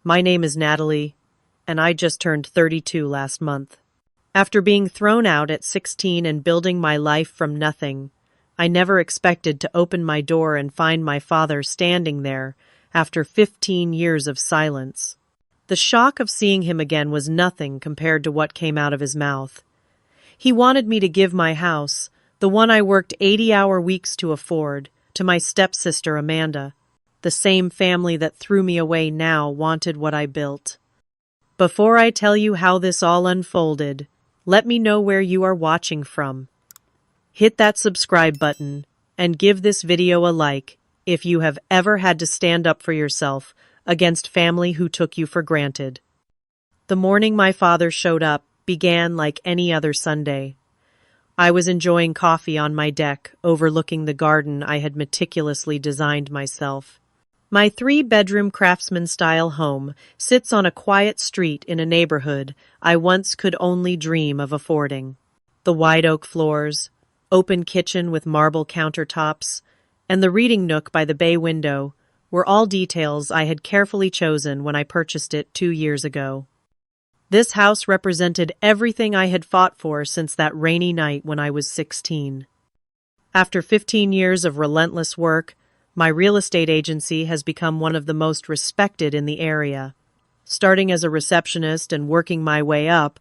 My name is Natalie, and I just turned 32 last month. After being thrown out at 16 and building my life from nothing, I never expected to open my door and find my father standing there after 15 years of silence. The shock of seeing him again was nothing compared to what came out of his mouth. He wanted me to give my house, the one I worked 80-hour weeks to afford, to my stepsister Amanda. The same family that threw me away now wanted what I built. Before I tell you how this all unfolded, let me know where you are watching from. Hit that subscribe button and give this video a like if you have ever had to stand up for yourself against family who took you for granted. The morning my father showed up began like any other Sunday. I was enjoying coffee on my deck, overlooking the garden I had meticulously designed myself. My 3-bedroom craftsman-style home sits on a quiet street in a neighborhood I once could only dream of affording. The wide oak floors, open kitchen with marble countertops, and the reading nook by the bay window were all details I had carefully chosen when I purchased it 2 years ago. This house represented everything I had fought for since that rainy night when I was 16. After 15 years of relentless work, my real estate agency has become one of the most respected in the area. Starting as a receptionist and working my way up,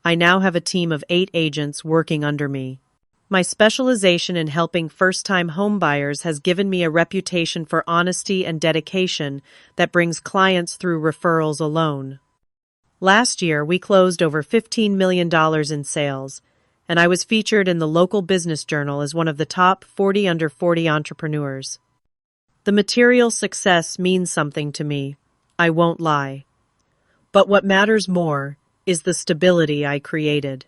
I now have a team of 8 agents working under me. My specialization in helping first-time homebuyers has given me a reputation for honesty and dedication that brings clients through referrals alone. Last year, we closed over $15 million in sales, and I was featured in the local business journal as one of the top 40 under 40 entrepreneurs. The material success means something to me, I won't lie. But what matters more is the stability I created.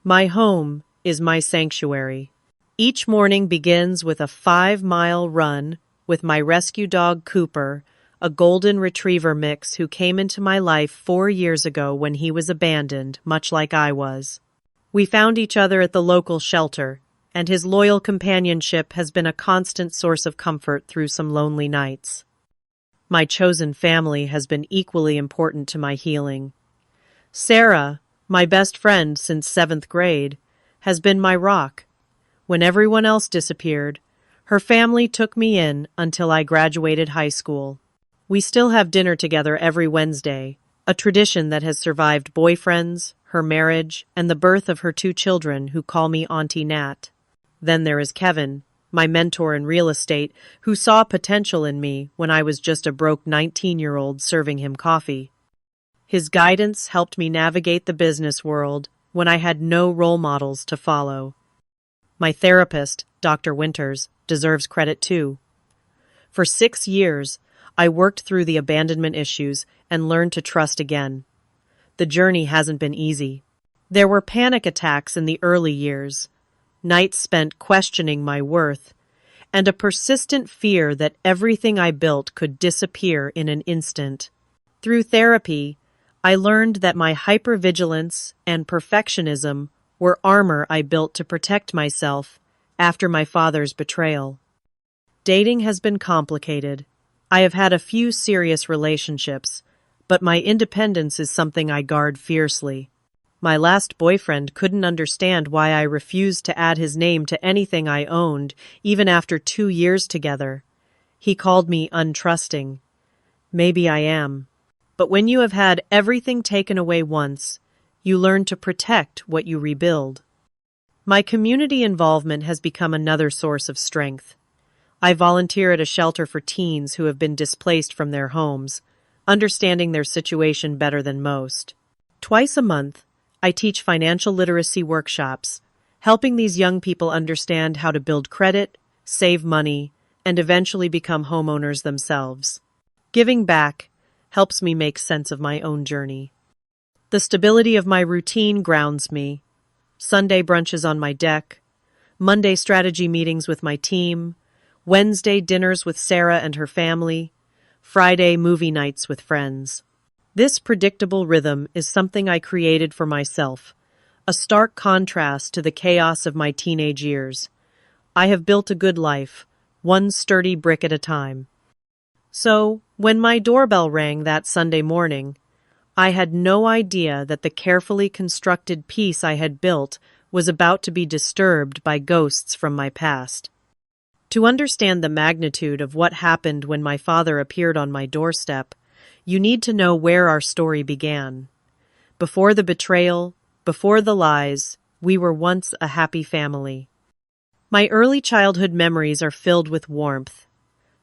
My home is my sanctuary. Each morning begins with a 5-mile run with my rescue dog Cooper, a golden retriever mix who came into my life 4 years ago when he was abandoned, much like I was. We found each other at the local shelter, and his loyal companionship has been a constant source of comfort through some lonely nights. My chosen family has been equally important to my healing. Sarah, my best friend since 7th grade, has been my rock. When everyone else disappeared, her family took me in until I graduated high school. We still have dinner together every Wednesday, a tradition that has survived boyfriends, her marriage, and the birth of her 2 children who call me Auntie Nat. Then there is Kevin, my mentor in real estate, who saw potential in me when I was just a broke 19-year-old serving him coffee. His guidance helped me navigate the business world when I had no role models to follow. My therapist, Dr. Winters, deserves credit too. For 6 years, I worked through the abandonment issues and learned to trust again. The journey hasn't been easy. There were panic attacks in the early years, nights spent questioning my worth, and a persistent fear that everything I built could disappear in an instant. Through therapy, I learned that my hypervigilance and perfectionism were armor I built to protect myself after my father's betrayal. Dating has been complicated. I have had a few serious relationships, but my independence is something I guard fiercely. My last boyfriend couldn't understand why I refused to add his name to anything I owned, even after 2 years together. He called me untrusting. Maybe I am. But when you have had everything taken away once, you learn to protect what you rebuild. My community involvement has become another source of strength. I volunteer at a shelter for teens who have been displaced from their homes, understanding their situation better than most. Twice a month, I teach financial literacy workshops, helping these young people understand how to build credit, save money, and eventually become homeowners themselves. Giving back helps me make sense of my own journey. The stability of my routine grounds me. Sunday brunches on my deck, Monday strategy meetings with my team, Wednesday dinners with Sarah and her family, Friday movie nights with friends. This predictable rhythm is something I created for myself, a stark contrast to the chaos of my teenage years. I have built a good life, one sturdy brick at a time. So, When my doorbell rang that Sunday morning, I had no idea that the carefully constructed peace I had built was about to be disturbed by ghosts from my past. To understand the magnitude of what happened when my father appeared on my doorstep, you need to know where our story began. Before the betrayal, before the lies, we were once a happy family. My early childhood memories are filled with warmth.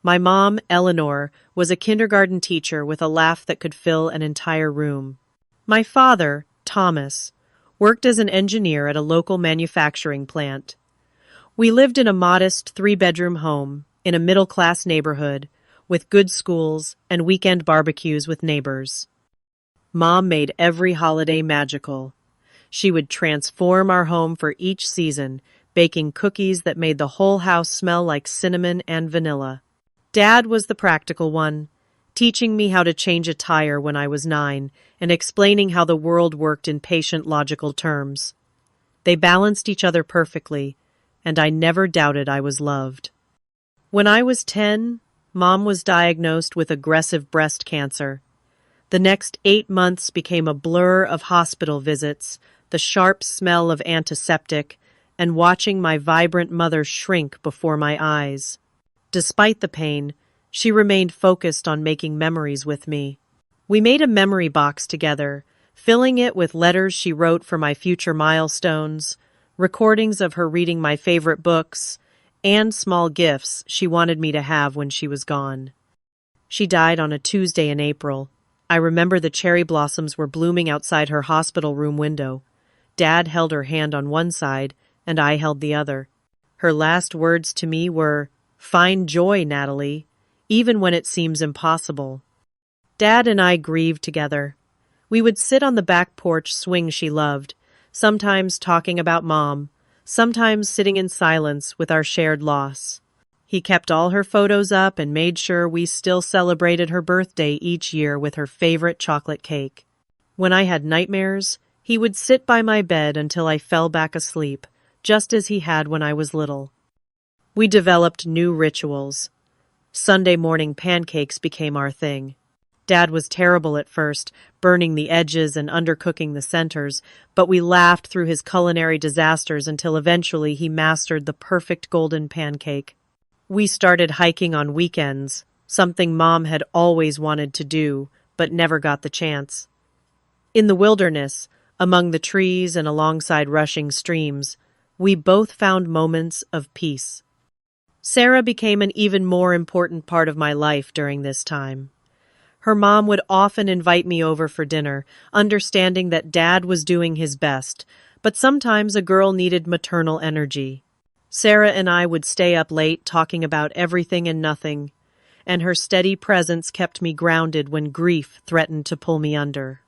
My mom, Eleanor, was a kindergarten teacher with a laugh that could fill an entire room. My father, Thomas, worked as an engineer at a local manufacturing plant. We lived in a modest three-bedroom home in a middle-class neighborhood with good schools and weekend barbecues with neighbors. Mom made every holiday magical. She would transform our home for each season, baking cookies that made the whole house smell like cinnamon and vanilla. Dad was the practical one, teaching me how to change a tire when I was 9 and explaining how the world worked in patient, logical terms. They balanced each other perfectly, and I never doubted I was loved. When I was 10, Mom was diagnosed with aggressive breast cancer. The next 8 months became a blur of hospital visits, the sharp smell of antiseptic, and watching my vibrant mother shrink before my eyes. Despite the pain, she remained focused on making memories with me. We made a memory box together, filling it with letters she wrote for my future milestones, recordings of her reading my favorite books, and small gifts she wanted me to have when she was gone. She died on a Tuesday in April. I remember the cherry blossoms were blooming outside her hospital room window. Dad held her hand on one side, and I held the other. Her last words to me were, "Find joy, Natalie, even when it seems impossible." Dad and I grieved together. We would sit on the back porch swing she loved, sometimes talking about Mom, sometimes sitting in silence with our shared loss. He kept all her photos up and made sure we still celebrated her birthday each year with her favorite chocolate cake. When I had nightmares, he would sit by my bed until I fell back asleep, just as he had when I was little. We developed new rituals. Sunday morning pancakes became our thing. Dad was terrible at first, burning the edges and undercooking the centers, but we laughed through his culinary disasters until eventually he mastered the perfect golden pancake. We started hiking on weekends, something Mom had always wanted to do, but never got the chance. In the wilderness, among the trees and alongside rushing streams, we both found moments of peace. Sarah became an even more important part of my life during this time. Her mom would often invite me over for dinner, understanding that Dad was doing his best, but sometimes a girl needed maternal energy. Sarah and I would stay up late talking about everything and nothing, and her steady presence kept me grounded when grief threatened to pull me under.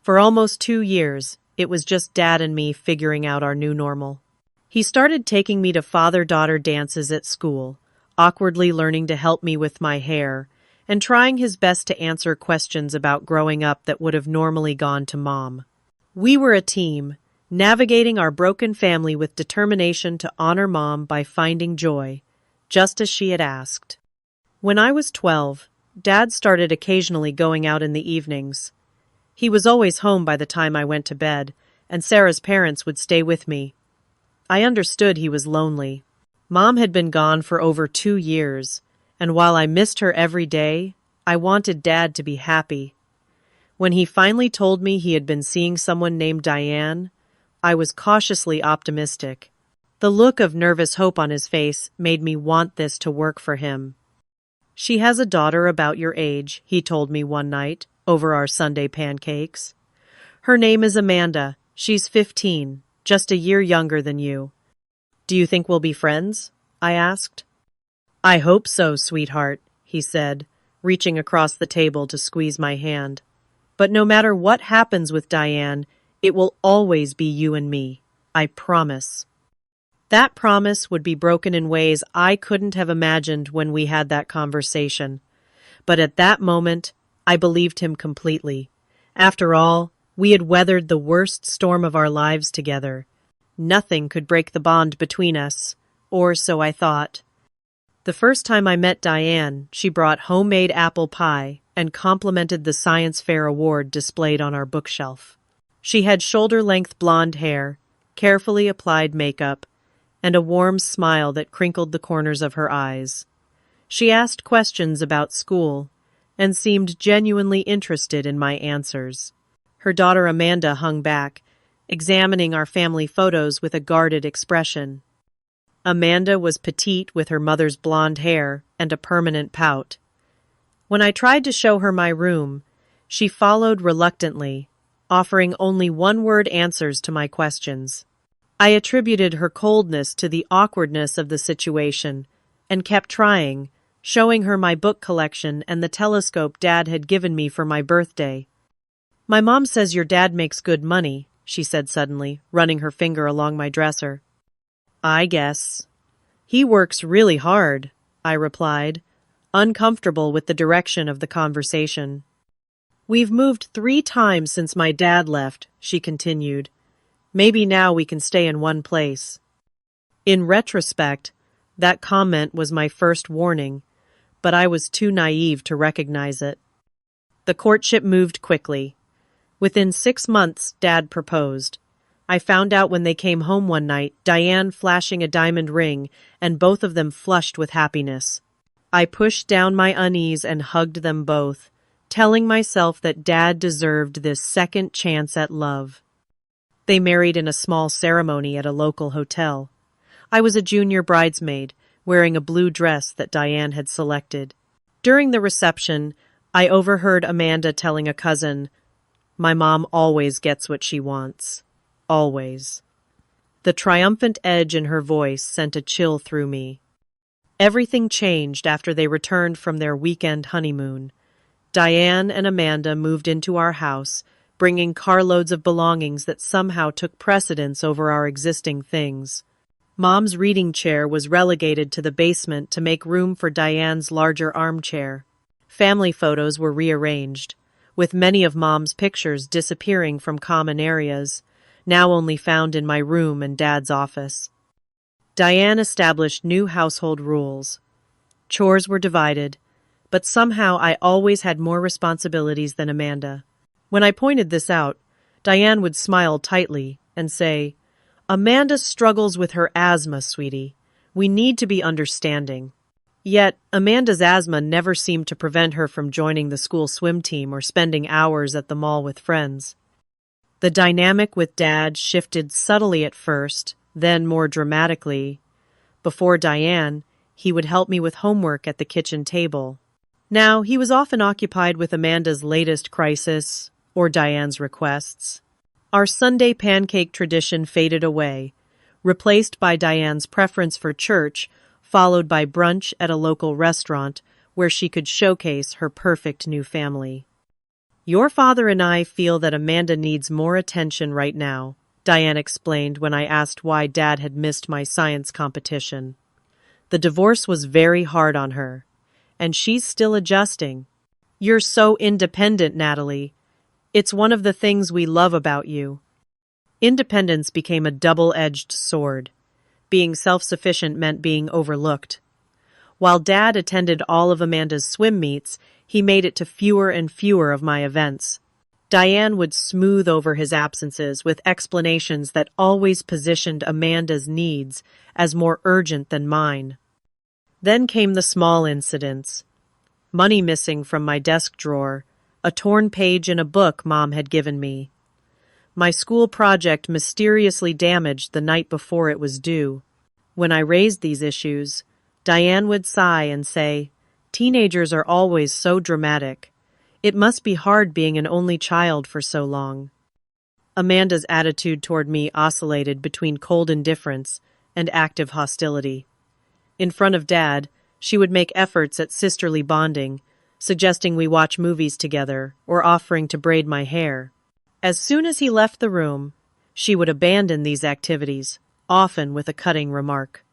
For almost 2 years, it was just Dad and me figuring out our new normal. He started taking me to father-daughter dances at school, awkwardly learning to help me with my hair, and trying his best to answer questions about growing up that would have normally gone to Mom. We were a team, navigating our broken family with determination to honor Mom by finding joy, just as she had asked. When I was 12, Dad started occasionally going out in the evenings. He was always home by the time I went to bed, and Sarah's parents would stay with me. I understood he was lonely. Mom had been gone for over 2 years, and while I missed her every day, I wanted Dad to be happy. When he finally told me he had been seeing someone named Diane, I was cautiously optimistic. The look of nervous hope on his face made me want this to work for him. "She has a daughter about your age," he told me one night, over our Sunday pancakes. "Her name is Amanda. She's 15, just a year younger than you. Do you think we'll be friends?" I asked. "I hope so, sweetheart," he said, reaching across the table to squeeze my hand. "But no matter what happens with Diane, it will always be you and me. I promise." That promise would be broken in ways I couldn't have imagined when we had that conversation. But at that moment, I believed him completely. After all, we had weathered the worst storm of our lives together. Nothing could break the bond between us, or so I thought. The first time I met Diane, she brought homemade apple pie and complimented the science fair award displayed on our bookshelf. She had shoulder-length blonde hair, carefully applied makeup, and a warm smile that crinkled the corners of her eyes. She asked questions about school and seemed genuinely interested in my answers. Her daughter Amanda hung back, examining our family photos with a guarded expression. Amanda was petite with her mother's blonde hair and a permanent pout. When I tried to show her my room, she followed reluctantly, offering only one-word answers to my questions. I attributed her coldness to the awkwardness of the situation and kept trying, showing her my book collection and the telescope Dad had given me for my birthday. "My mom says your dad makes good money," she said suddenly, running her finger along my dresser. "I guess. He works really hard," I replied, uncomfortable with the direction of the conversation. "We've moved 3 times since my dad left," she continued. "Maybe now we can stay in one place." In retrospect, that comment was my first warning, but I was too naive to recognize it. The courtship moved quickly. Within 6 months, Dad proposed. I found out when they came home one night, Diane flashing a diamond ring, and both of them flushed with happiness. I pushed down my unease and hugged them both, telling myself that Dad deserved this second chance at love. They married in a small ceremony at a local hotel. I was a junior bridesmaid, wearing a blue dress that Diane had selected. During the reception, I overheard Amanda telling a cousin, "My mom always gets what she wants. Always." The triumphant edge in her voice sent a chill through me. Everything changed after they returned from their weekend honeymoon. Diane and Amanda moved into our house, bringing carloads of belongings that somehow took precedence over our existing things. Mom's reading chair was relegated to the basement to make room for Diane's larger armchair. Family photos were rearranged, with many of Mom's pictures disappearing from common areas, now only found in my room and Dad's office. Diane established new household rules. Chores were divided, but somehow I always had more responsibilities than Amanda. When I pointed this out, Diane would smile tightly and say, "Amanda struggles with her asthma, sweetie. We need to be understanding." Yet, Amanda's asthma never seemed to prevent her from joining the school swim team or spending hours at the mall with friends. The dynamic with Dad shifted subtly at first, then more dramatically. Before Diane, he would help me with homework at the kitchen table. Now, he was often occupied with Amanda's latest crisis or Diane's requests. Our Sunday pancake tradition faded away, replaced by Diane's preference for church, followed by brunch at a local restaurant where she could showcase her perfect new family. "Your father and I feel that Amanda needs more attention right now," Diane explained when I asked why Dad had missed my science competition. "The divorce was very hard on her, and she's still adjusting." "You're so independent, Natalie. It's one of the things we love about you." Independence became a double-edged sword. Being self-sufficient meant being overlooked. While Dad attended all of Amanda's swim meets, he made it to fewer and fewer of my events. Diane would smooth over his absences with explanations that always positioned Amanda's needs as more urgent than mine. Then came the small incidents. Money missing from my desk drawer, a torn page in a book Mom had given me. My school project mysteriously damaged the night before it was due. When I raised these issues, Diane would sigh and say, "Teenagers are always so dramatic. It must be hard being an only child for so long." Amanda's attitude toward me oscillated between cold indifference and active hostility. In front of Dad, she would make efforts at sisterly bonding, suggesting we watch movies together or offering to braid my hair. As soon as he left the room, she would abandon these activities, often with a cutting remark.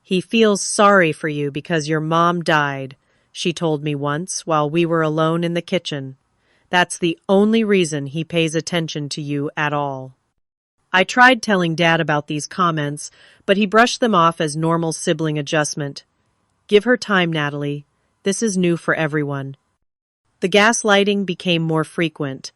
"He feels sorry for you because your mom died," she told me once while we were alone in the kitchen. "That's the only reason he pays attention to you at all." I tried telling Dad about these comments, but he brushed them off as normal sibling adjustment. Give her time, Natalie. This is new for everyone. The gaslighting became more frequent.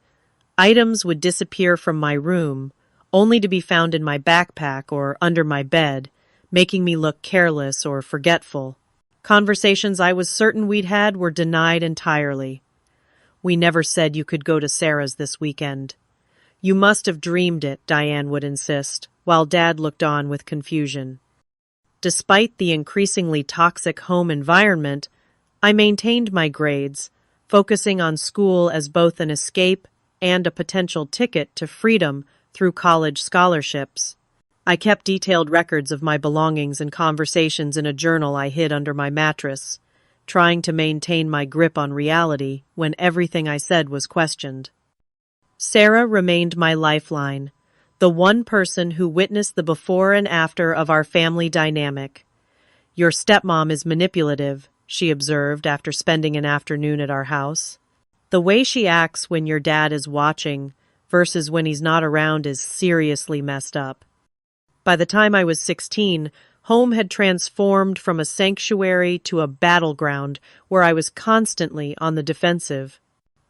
Items would disappear from my room, only to be found in my backpack or under my bed, making me look careless or forgetful. Conversations I was certain we'd had were denied entirely. We never said you could go to Sarah's this weekend. You must have dreamed it, Diane would insist, while Dad looked on with confusion. Despite the increasingly toxic home environment, I maintained my grades, focusing on school as both an escape and a potential ticket to freedom through college scholarships. I kept detailed records of my belongings and conversations in a journal I hid under my mattress, trying to maintain my grip on reality when everything I said was questioned. Sarah remained my lifeline, the one person who witnessed the before and after of our family dynamic. Your stepmom is manipulative, she observed after spending an afternoon at our house. The way she acts when your dad is watching versus when he's not around is seriously messed up. By the time I was 16, home had transformed from a sanctuary to a battleground where I was constantly on the defensive.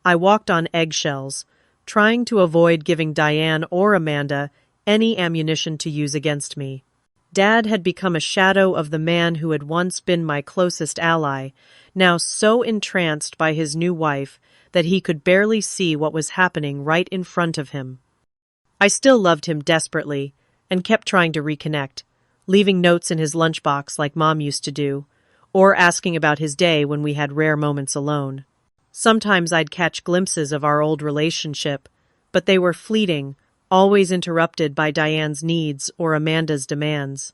I walked on eggshells, trying to avoid giving Diane or Amanda any ammunition to use against me. Dad had become a shadow of the man who had once been my closest ally, now so entranced by his new wife that he could barely see what was happening right in front of him. I still loved him desperately and kept trying to reconnect, leaving notes in his lunchbox like Mom used to do, or asking about his day when we had rare moments alone. Sometimes I'd catch glimpses of our old relationship, but they were fleeting, always interrupted by Diane's needs or Amanda's demands.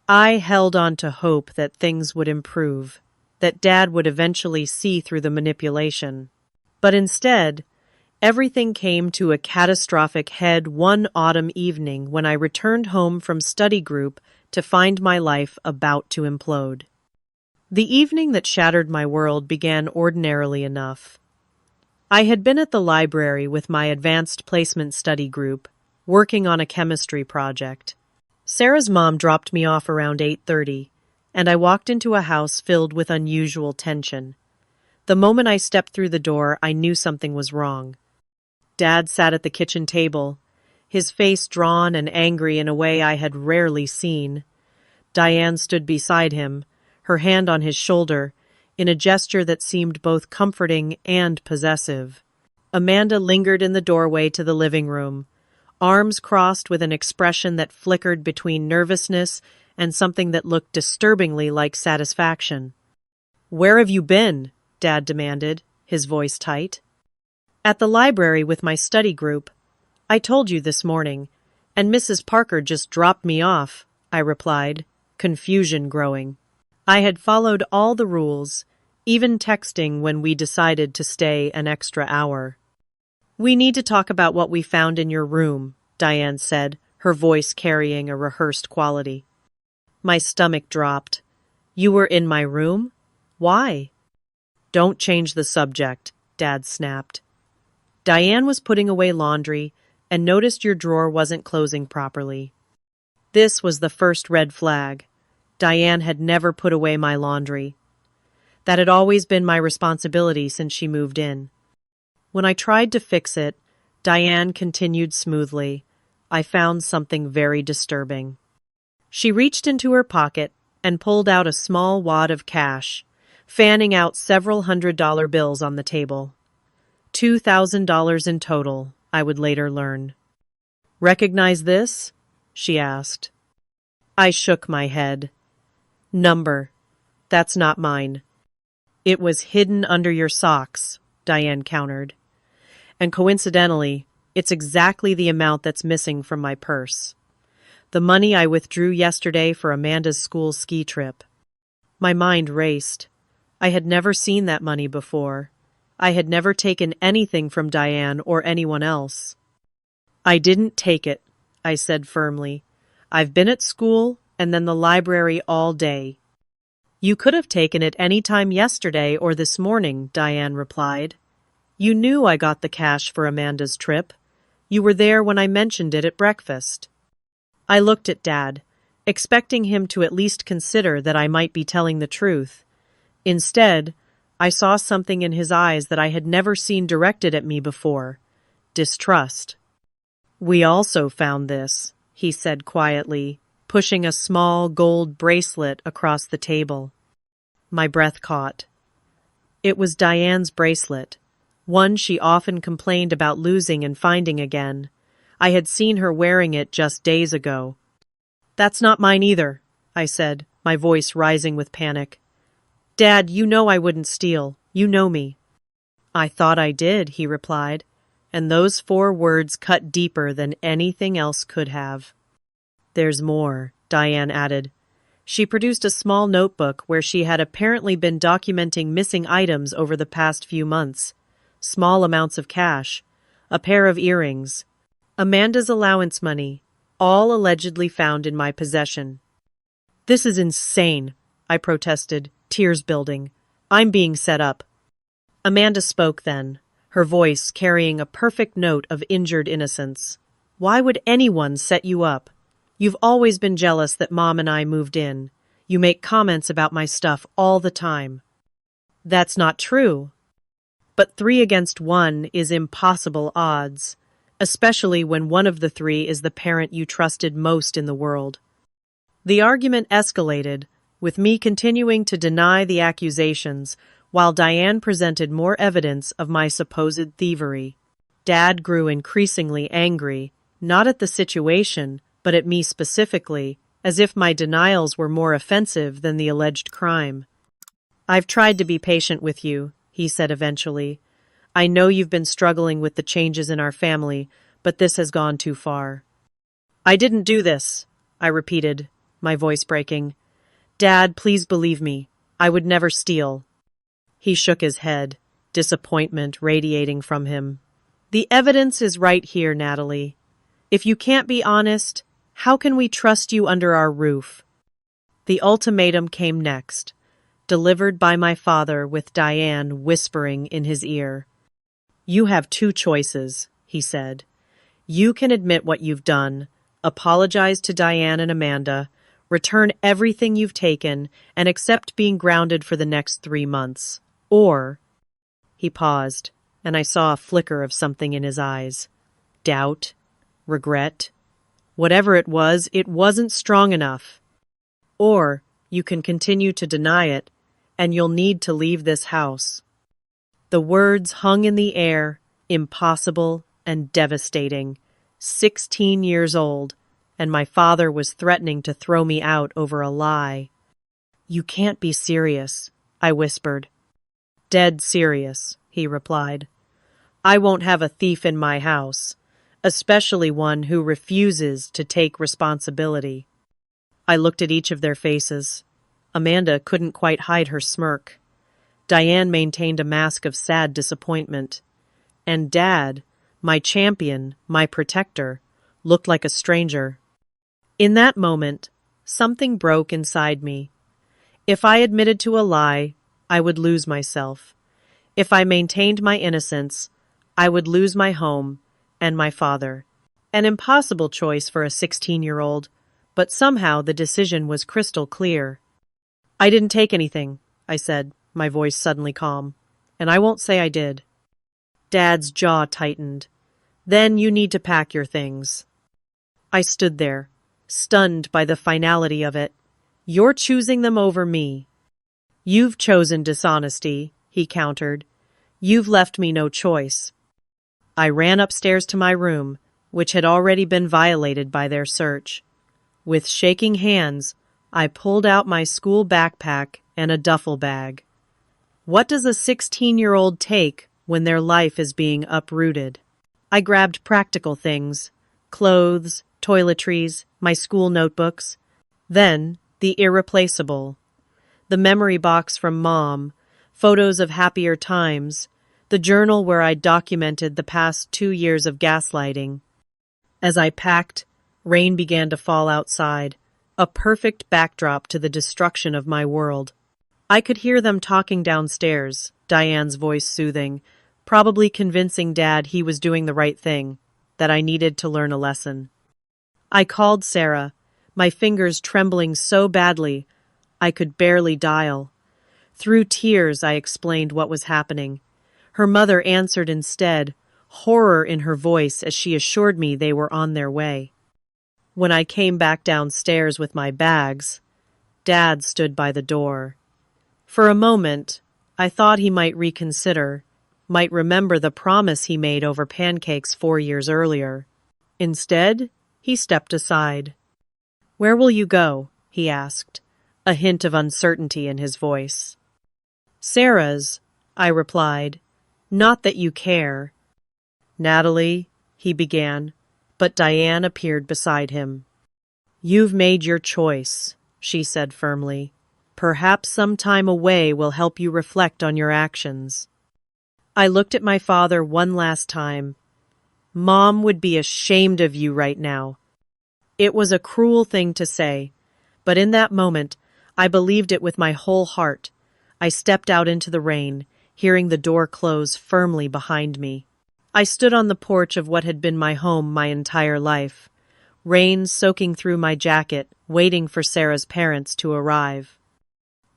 I held on to hope that things would improve, that Dad would eventually see through the manipulation. But instead, everything came to a catastrophic head one autumn evening when I returned home from study group to find my life about to implode. The evening that shattered my world began ordinarily enough. I had been at the library with my advanced placement study group, working on a chemistry project. Sarah's mom dropped me off around 8:30, and I walked into a house filled with unusual tension. The moment I stepped through the door, I knew something was wrong. Dad sat at the kitchen table, his face drawn and angry in a way I had rarely seen. Diane stood beside him, her hand on his shoulder, in a gesture that seemed both comforting and possessive. Amanda lingered in the doorway to the living room, arms crossed with an expression that flickered between nervousness and something that looked disturbingly like satisfaction. "Where have you been?" Dad demanded, his voice tight. "At the library with my study group. I told you this morning, and Mrs. Parker just dropped me off," I replied, confusion growing. I had followed all the rules, even texting when we decided to stay an extra hour. "We need to talk about what we found in your room," Diane said, her voice carrying a rehearsed quality. My stomach dropped. "You were in my room? Why?" "Don't change the subject," Dad snapped. "Diane was putting away laundry and noticed your drawer wasn't closing properly." This was the first red flag. Diane had never put away my laundry. That had always been my responsibility since she moved in. When I tried to fix it, Diane continued smoothly. I found something very disturbing. She reached into her pocket and pulled out a small wad of cash, fanning out several $100 bills on the table. $2,000 in total, I would later learn. "Recognize this?" she asked. I shook my head. "Number. That's not mine." "It was hidden under your socks," Diane countered. "And coincidentally, it's exactly the amount that's missing from my purse. The money I withdrew yesterday for Amanda's school ski trip." My mind raced. I had never seen that money before. I had never taken anything from Diane or anyone else. "I didn't take it," I said firmly. "I've been at school and then the library all day." "You could have taken it any time yesterday or this morning," Diane replied. "You knew I got the cash for Amanda's trip. You were there when I mentioned it at breakfast." I looked at Dad, expecting him to at least consider that I might be telling the truth. Instead, I saw something in his eyes that I had never seen directed at me before: distrust. "We also found this," he said quietly, pushing a small gold bracelet across the table. My breath caught. It was Diane's bracelet, one she often complained about losing and finding again. I had seen her wearing it just days ago. "That's not mine either," I said, my voice rising with panic. "Dad, you know I wouldn't steal. You know me." "I thought I did," he replied, and those 4 words cut deeper than anything else could have. "There's more," Diane added. She produced a small notebook where she had apparently been documenting missing items over the past few months. Small amounts of cash, a pair of earrings, Amanda's allowance money, all allegedly found in my possession. "This is insane," I protested, tears building. "I'm being set up." Amanda spoke then, her voice carrying a perfect note of injured innocence. "Why would anyone set you up? You've always been jealous that Mom and I moved in. You make comments about my stuff all the time." "That's not true." "But 3 against 1 is impossible odds, especially when one of the 3 is the parent you trusted most in the world." The argument escalated, with me continuing to deny the accusations, while Diane presented more evidence of my supposed thievery. Dad grew increasingly angry, not at the situation, but at me specifically, as if my denials were more offensive than the alleged crime. "I've tried to be patient with you," he said eventually. "I know you've been struggling with the changes in our family, but this has gone too far." "I didn't do this," I repeated, my voice breaking. "Dad, please believe me. I would never steal." He shook his head, disappointment radiating from him. "The evidence is right here, Natalie. If you can't be honest, how can we trust you under our roof?" The ultimatum came next, delivered by my father with Diane whispering in his ear. "You have 2 choices," he said. "You can admit what you've done, apologize to Diane and Amanda, return everything you've taken, and accept being grounded for the next 3 months. Or—" He paused, and I saw a flicker of something in his eyes. Doubt? Regret? Whatever it wasn't strong enough. "Or you can continue to deny it, and you'll need to leave this house." The words hung in the air, impossible and devastating. 16 years old, and my father was threatening to throw me out over a lie. "You can't be serious," I whispered. "Dead serious," he replied. "I won't have a thief in my house, especially one who refuses to take responsibility." I looked at each of their faces. Amanda couldn't quite hide her smirk. Diane maintained a mask of sad disappointment. And Dad, my champion, my protector, looked like a stranger. In that moment, something broke inside me. If I admitted to a lie, I would lose myself. If I maintained my innocence, I would lose my home and my father. An impossible choice for a 16-year-old, but somehow the decision was crystal clear. "I didn't take anything," I said, my voice suddenly calm. "And I won't say I did." Dad's jaw tightened. "Then you need to pack your things." I stood there, stunned by the finality of it. "You're choosing them over me." "You've chosen dishonesty," he countered. "You've left me no choice." I ran upstairs to my room, which had already been violated by their search. With shaking hands, I pulled out my school backpack and a duffel bag. What does a 16-year-old take when their life is being uprooted? I grabbed practical things: clothes, toiletries, my school notebooks. Then, the irreplaceable. The memory box from Mom, photos of happier times, the journal where I documented the past 2 years of gaslighting. As I packed, rain began to fall outside, a perfect backdrop to the destruction of my world. I could hear them talking downstairs, Diane's voice soothing, probably convincing Dad he was doing the right thing, that I needed to learn a lesson. I called Sarah, my fingers trembling so badly I could barely dial. Through tears, I explained what was happening. Her mother answered instead, horror in her voice as she assured me they were on their way. When I came back downstairs with my bags, Dad stood by the door. For a moment, I thought he might reconsider, might remember the promise he made over pancakes 4 years earlier. Instead, he stepped aside. "Where will you go?" he asked, a hint of uncertainty in his voice. "Sarah's," I replied. "Not that you care." "Natalie," he began, but Diane appeared beside him. "You've made your choice," she said firmly. "Perhaps some time away will help you reflect on your actions." I looked at my father one last time. "Mom would be ashamed of you right now." It was a cruel thing to say, but in that moment, I believed it with my whole heart. I stepped out into the rain, hearing the door close firmly behind me. I stood on the porch of what had been my home my entire life, rain soaking through my jacket, waiting for Sarah's parents to arrive.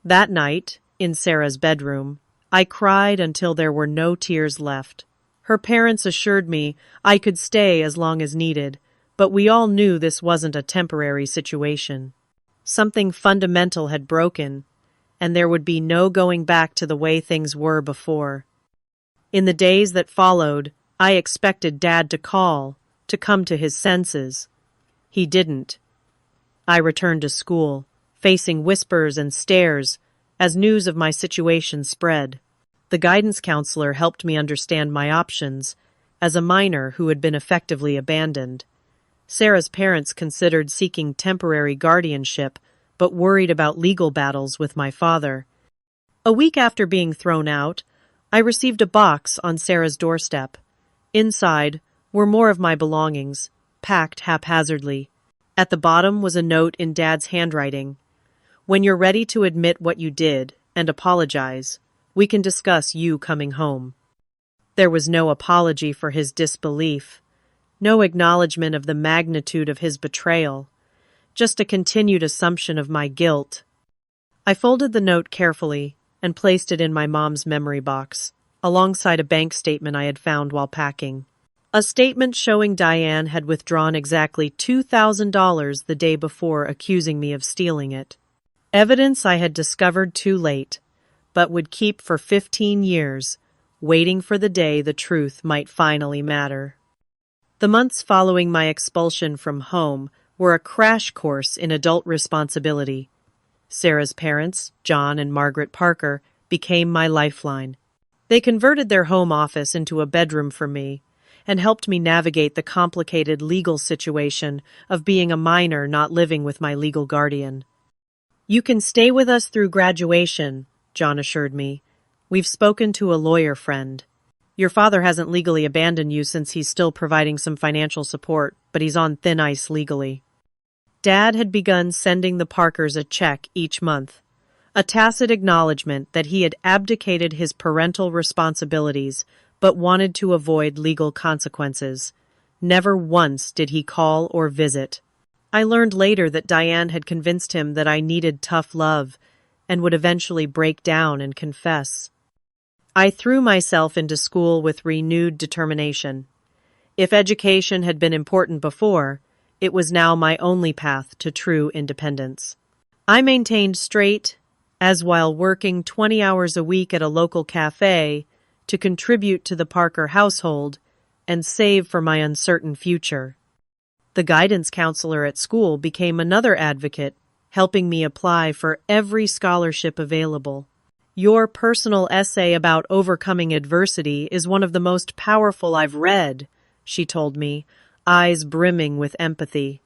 That night, in Sarah's bedroom, I cried until there were no tears left. Her parents assured me I could stay as long as needed, but we all knew this wasn't a temporary situation. Something fundamental had broken, and there would be no going back to the way things were before. In the days that followed, I expected Dad to call, to come to his senses. He didn't. I returned to school, facing whispers and stares as news of my situation spread. The guidance counselor helped me understand my options as a minor who had been effectively abandoned. Sarah's parents considered seeking temporary guardianship, but worried about legal battles with my father. A week after being thrown out, I received a box on Sarah's doorstep. Inside were more of my belongings, packed haphazardly. At the bottom was a note in Dad's handwriting. "When you're ready to admit what you did and apologize, we can discuss you coming home." There was no apology for his disbelief, no acknowledgement of the magnitude of his betrayal, just a continued assumption of my guilt. I folded the note carefully and placed it in my mom's memory box, alongside a bank statement I had found while packing. A statement showing Diane had withdrawn exactly $2,000 the day before, accusing me of stealing it. Evidence I had discovered too late, but would keep for 15 years, waiting for the day the truth might finally matter. The months following my expulsion from home were a crash course in adult responsibility. Sarah's parents, John and Margaret Parker, became my lifeline. They converted their home office into a bedroom for me and helped me navigate the complicated legal situation of being a minor not living with my legal guardian. "You can stay with us through graduation," John assured me. "We've spoken to a lawyer friend. Your father hasn't legally abandoned you since he's still providing some financial support, but he's on thin ice legally." Dad had begun sending the Parkers a check each month, a tacit acknowledgement that he had abdicated his parental responsibilities but wanted to avoid legal consequences. Never once did he call or visit. I learned later that Diane had convinced him that I needed tough love and would eventually break down and confess. I threw myself into school with renewed determination. If education had been important before, it was now my only path to true independence. I maintained straight, as while working 20 hours a week at a local cafe to contribute to the Parker household and save for my uncertain future. The guidance counselor at school became another advocate, helping me apply for every scholarship available. "Your personal essay about overcoming adversity is one of the most powerful I've read," she told me, eyes brimming with empathy.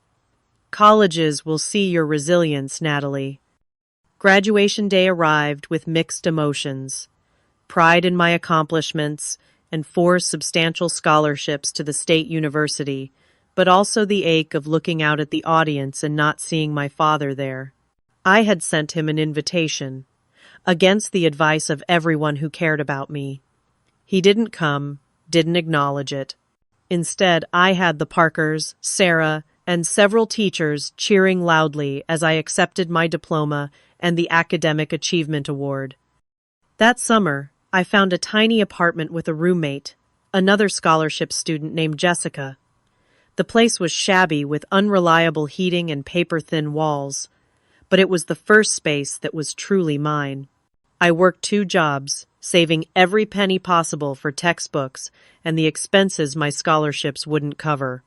"Colleges will see your resilience, Natalie." Graduation day arrived with mixed emotions. Pride in my accomplishments and 4 substantial scholarships to the state university, but also the ache of looking out at the audience and not seeing my father there. I had sent him an invitation, against the advice of everyone who cared about me. He didn't come, didn't acknowledge it. Instead, I had the Parkers, Sarah, and several teachers cheering loudly as I accepted my diploma and the Academic Achievement Award. That summer, I found a tiny apartment with a roommate, another scholarship student named Jessica. The place was shabby with unreliable heating and paper-thin walls, but it was the first space that was truly mine. I worked 2 jobs, saving every penny possible for textbooks and the expenses my scholarships wouldn't cover.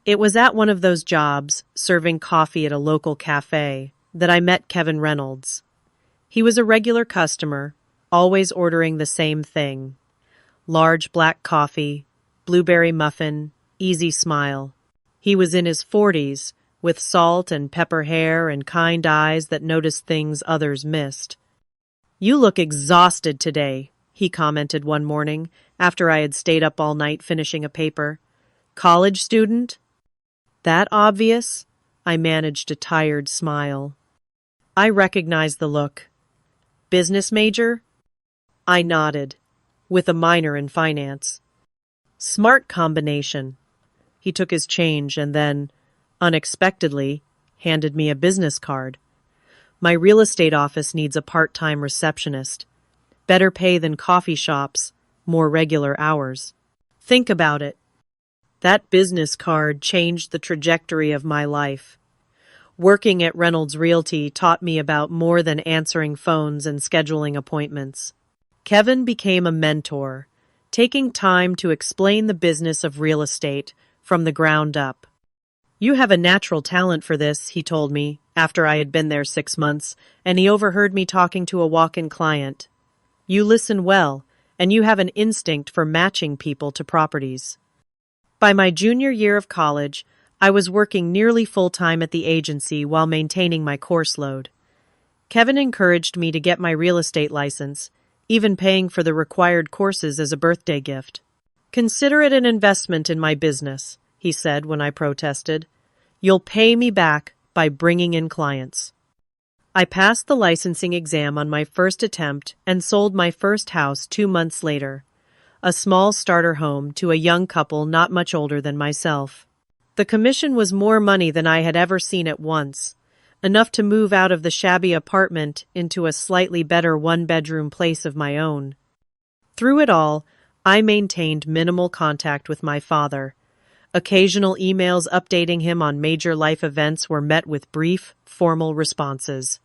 It was at one of those jobs, serving coffee at a local cafe, that I met Kevin Reynolds. He was a regular customer, always ordering the same thing: large black coffee, blueberry muffin, easy smile. He was in his 40s, with salt and pepper hair and kind eyes that noticed things others missed. "You look exhausted today," he commented one morning after I had stayed up all night finishing a paper. "College student?" "That obvious?" I managed a tired smile. I recognized the look. "Business major?" I nodded, with a minor in finance. "Smart combination." He took his change and then, unexpectedly, handed me a business card. "My real estate office needs a part-time receptionist. Better pay than coffee shops, more regular hours. Think about it." That business card changed the trajectory of my life. Working at Reynolds Realty taught me about more than answering phones and scheduling appointments. Kevin became a mentor, taking time to explain the business of real estate from the ground up. "You have a natural talent for this," he told me, after I had been there 6 months, and he overheard me talking to a walk-in client. "You listen well, and you have an instinct for matching people to properties." By my junior year of college, I was working nearly full-time at the agency while maintaining my course load. Kevin encouraged me to get my real estate license, even paying for the required courses as a birthday gift. "Consider it an investment in my business," he said when I protested. "You'll pay me back by bringing in clients." I passed the licensing exam on my first attempt and sold my first house 2 months later, a small starter home to a young couple not much older than myself. The commission was more money than I had ever seen at once, enough to move out of the shabby apartment into a slightly better one-bedroom place of my own. Through it all, I maintained minimal contact with my father. Occasional emails updating him on major life events were met with brief, formal responses.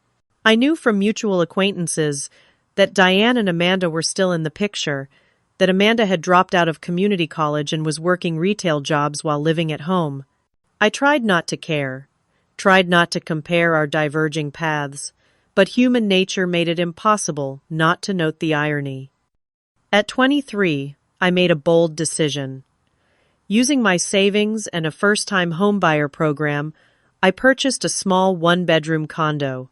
I knew from mutual acquaintances that Diane and Amanda were still in the picture, that Amanda had dropped out of community college and was working retail jobs while living at home. I tried not to care, tried not to compare our diverging paths, but human nature made it impossible not to note the irony. At 23, I made a bold decision. Using my savings and a first-time homebuyer program, I purchased a small one-bedroom condo.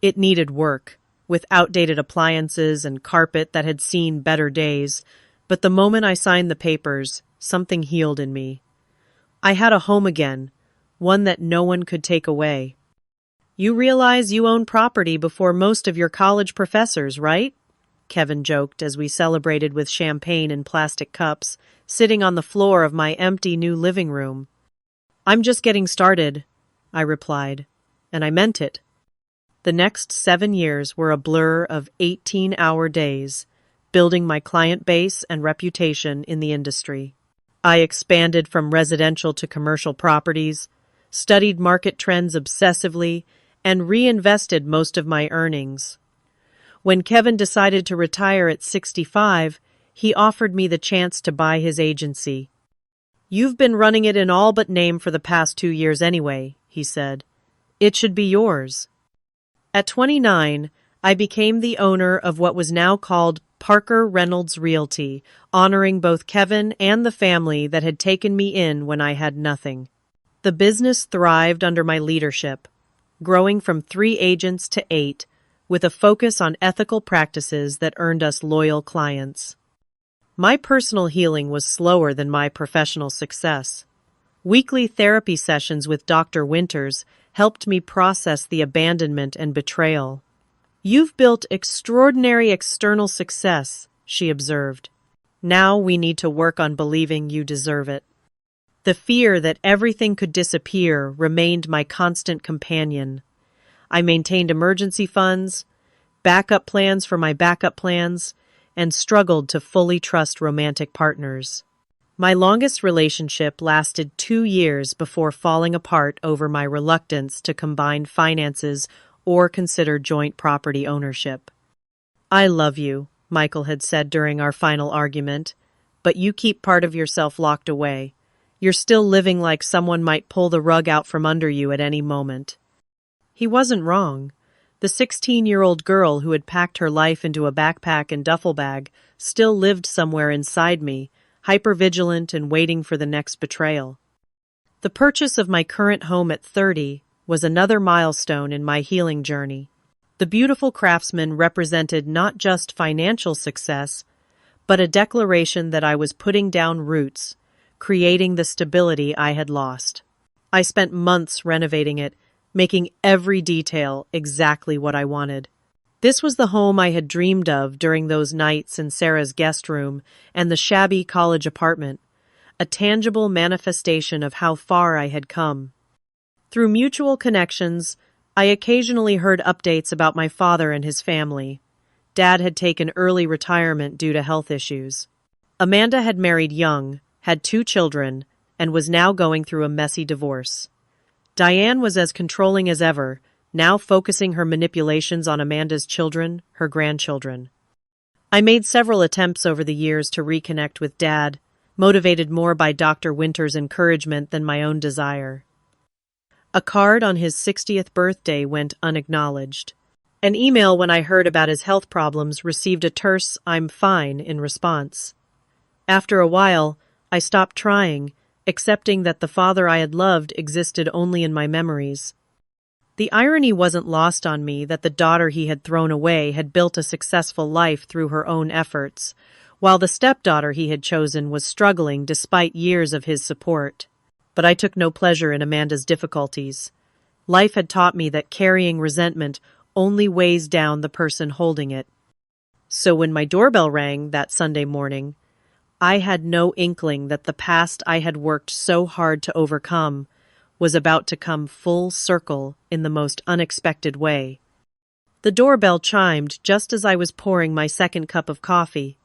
It needed work, with outdated appliances and carpet that had seen better days, but the moment I signed the papers, something healed in me. I had a home again, one that no one could take away. "You realize you own property before most of your college professors, right?" Kevin joked as we celebrated with champagne in plastic cups, sitting on the floor of my empty new living room. "I'm just getting started," I replied, and I meant it. The next 7 years were a blur of 18-hour days, building my client base and reputation in the industry. I expanded from residential to commercial properties, studied market trends obsessively, and reinvested most of my earnings. When Kevin decided to retire at 65, he offered me the chance to buy his agency. "You've been running it in all but name for the past 2 years anyway," he said. "It should be yours." At 29, I became the owner of what was now called Parker Reynolds Realty, honoring both Kevin and the family that had taken me in when I had nothing. The business thrived under my leadership, growing from 3 agents to 8, with a focus on ethical practices that earned us loyal clients. My personal healing was slower than my professional success. Weekly therapy sessions with Dr. Winters helped me process the abandonment and betrayal. "You've built extraordinary external success," she observed. "Now we need to work on believing you deserve it." The fear that everything could disappear remained my constant companion. I maintained emergency funds, backup plans for my backup plans, and struggled to fully trust romantic partners. My longest relationship lasted 2 years before falling apart over my reluctance to combine finances or consider joint property ownership. "I love you," Michael had said during our final argument, "but you keep part of yourself locked away. You're still living like someone might pull the rug out from under you at any moment." He wasn't wrong. The 16-year-old girl who had packed her life into a backpack and duffel bag still lived somewhere inside me, hypervigilant and waiting for the next betrayal. The purchase of my current home at 30 was another milestone in my healing journey. The beautiful craftsman represented not just financial success, but a declaration that I was putting down roots, creating the stability I had lost. I spent months renovating it, making every detail exactly what I wanted. This was the home I had dreamed of during those nights in Sarah's guest room and the shabby college apartment, a tangible manifestation of how far I had come. Through mutual connections, I occasionally heard updates about my father and his family. Dad had taken early retirement due to health issues. Amanda had married young, had 2 children, and was now going through a messy divorce. Diane was as controlling as ever, now focusing her manipulations on Amanda's children, her grandchildren. I made several attempts over the years to reconnect with Dad, motivated more by Dr. Winter's encouragement than my own desire. A card on his 60th birthday went unacknowledged. An email when I heard about his health problems received a terse "I'm fine" in response. After a while, I stopped trying, accepting that the father I had loved existed only in my memories. The irony wasn't lost on me that the daughter he had thrown away had built a successful life through her own efforts, while the stepdaughter he had chosen was struggling despite years of his support. But I took no pleasure in Amanda's difficulties. Life had taught me that carrying resentment only weighs down the person holding it. So when my doorbell rang that Sunday morning, I had no inkling that the past I had worked so hard to overcome was about to come full circle in the most unexpected way. The doorbell chimed just as I was pouring my second cup of coffee.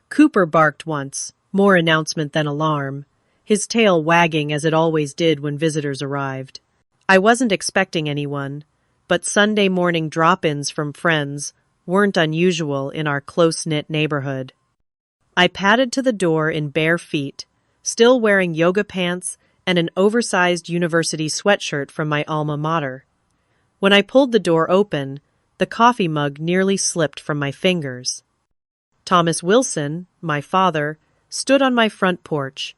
Cooper barked once, more announcement than alarm, his tail wagging as it always did when visitors arrived. I wasn't expecting anyone, but Sunday morning drop-ins from friends weren't unusual in our close-knit neighborhood. I padded to the door in bare feet, still wearing yoga pants and an oversized university sweatshirt from my alma mater. When I pulled the door open, the coffee mug nearly slipped from my fingers. Thomas Wilson, my father, stood on my front porch.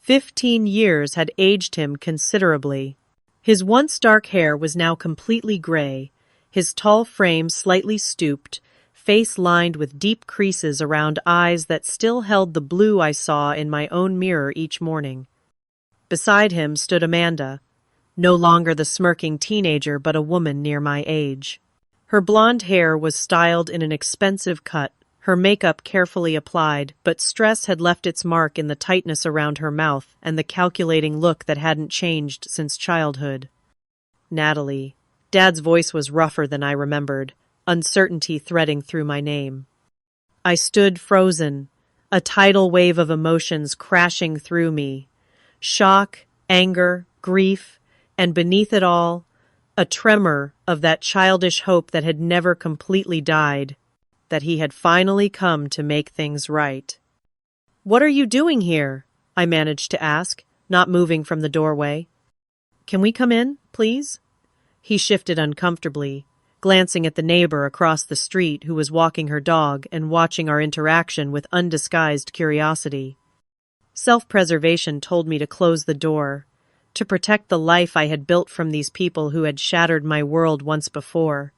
15 years had aged him considerably. His once dark hair was now completely gray, his tall frame slightly stooped, face lined with deep creases around eyes that still held the blue I saw in my own mirror each morning. Beside him stood Amanda, no longer the smirking teenager but a woman near my age. Her blonde hair was styled in an expensive cut, her makeup carefully applied, but stress had left its mark in the tightness around her mouth and the calculating look that hadn't changed since childhood. "Natalie." Dad's voice was rougher than I remembered, uncertainty threading through my name. I stood frozen, a tidal wave of emotions crashing through me. Shock, anger, grief, and beneath it all, a tremor of that childish hope that had never completely died, that he had finally come to make things right. "What are you doing here?" I managed to ask, not moving from the doorway. "Can we come in, please?" He shifted uncomfortably, glancing at the neighbor across the street who was walking her dog and watching our interaction with undisguised curiosity. Self-preservation told me to close the door, to protect the life I had built from these people who had shattered my world once before.